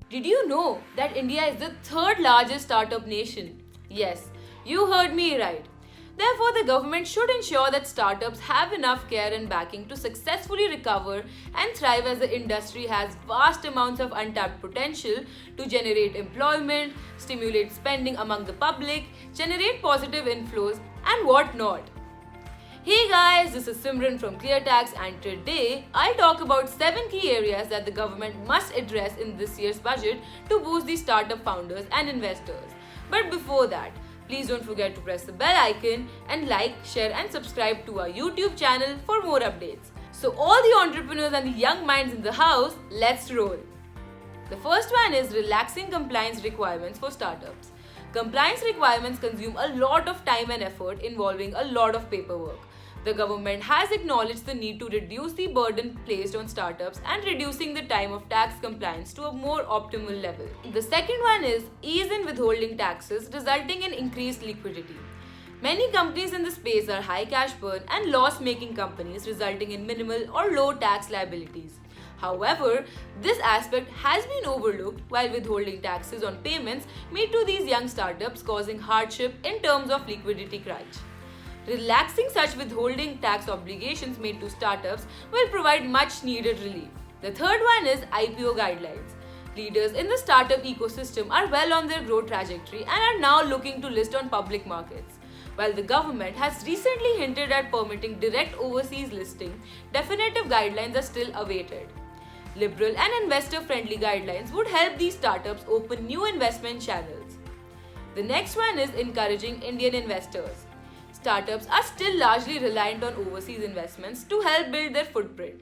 Did you know that India is the third largest startup nation? Yes, you heard me right. Therefore, the government should ensure that startups have enough care and backing to successfully recover and thrive, as the industry has vast amounts of untapped potential to generate employment, stimulate spending among the public, generate positive inflows, and whatnot. Hey guys, this is Simran from ClearTax, and today I'll talk about 7 key areas that the government must address in this year's budget to boost the startup founders and investors. But before that, please don't forget to press the bell icon and like, share and subscribe to our YouTube channel for more updates. So all the entrepreneurs and the young minds in the house, let's roll. The first one is relaxing compliance requirements for startups. Compliance requirements consume a lot of time and effort involving a lot of paperwork. The government has acknowledged the need to reduce the burden placed on startups and reducing the time of tax compliance to a more optimal level. The second one is ease in withholding taxes, resulting in increased liquidity. Many companies in the space are high cash burn and loss-making companies, resulting in minimal or low tax liabilities. However, this aspect has been overlooked while withholding taxes on payments made to these young startups, causing hardship in terms of liquidity crunch. Relaxing such withholding tax obligations made to startups will provide much needed relief. The third one is IPO guidelines. Leaders in the startup ecosystem are well on their growth trajectory and are now looking to list on public markets. While the government has recently hinted at permitting direct overseas listing, definitive guidelines are still awaited. Liberal and investor-friendly guidelines would help these startups open new investment channels. The next one is encouraging Indian investors. Startups are still largely reliant on overseas investments to help build their footprint.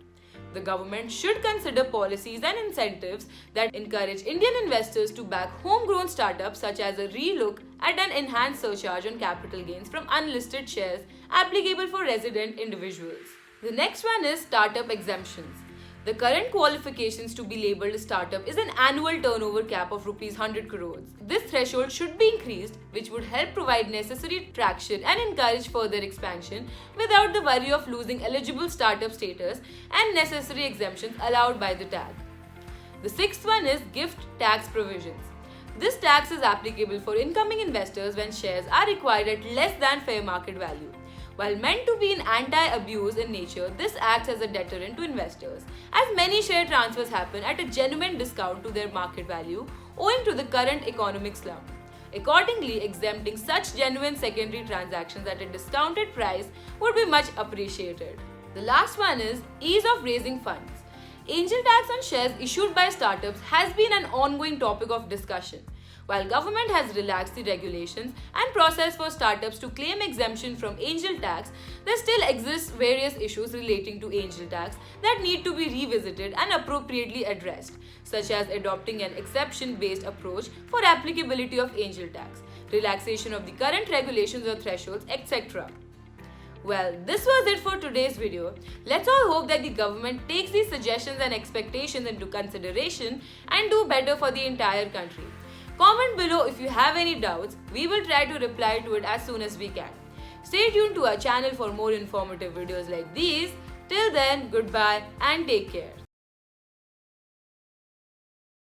The government should consider policies and incentives that encourage Indian investors to back homegrown startups, such as a relook at an enhanced surcharge on capital gains from unlisted shares applicable for resident individuals. The next one is startup exemptions. The current qualifications to be labelled a startup is an annual turnover cap of Rs 100 crores. This threshold should be increased, which would help provide necessary traction and encourage further expansion without the worry of losing eligible startup status and necessary exemptions allowed by the tag. The sixth one is gift tax provisions. This tax is applicable for incoming investors when shares are acquired at less than fair market value. While meant to be an anti-abuse in nature, this acts as a deterrent to investors, as many share transfers happen at a genuine discount to their market value owing to the current economic slump. Accordingly, exempting such genuine secondary transactions at a discounted price would be much appreciated. The last one is ease of raising funds. Angel tax on shares issued by startups has been an ongoing topic of discussion. While government has relaxed the regulations and process for startups to claim exemption from angel tax, there still exists various issues relating to angel tax that need to be revisited and appropriately addressed, such as adopting an exception-based approach for applicability of angel tax, relaxation of the current regulations or thresholds, etc. Well, this was it for today's video. Let's all hope that the government takes these suggestions and expectations into consideration and do better for the entire country. Comment below if you have any doubts. We will try to reply to it as soon as we can. Stay tuned to our channel for more informative videos like these. Till then, goodbye and take care.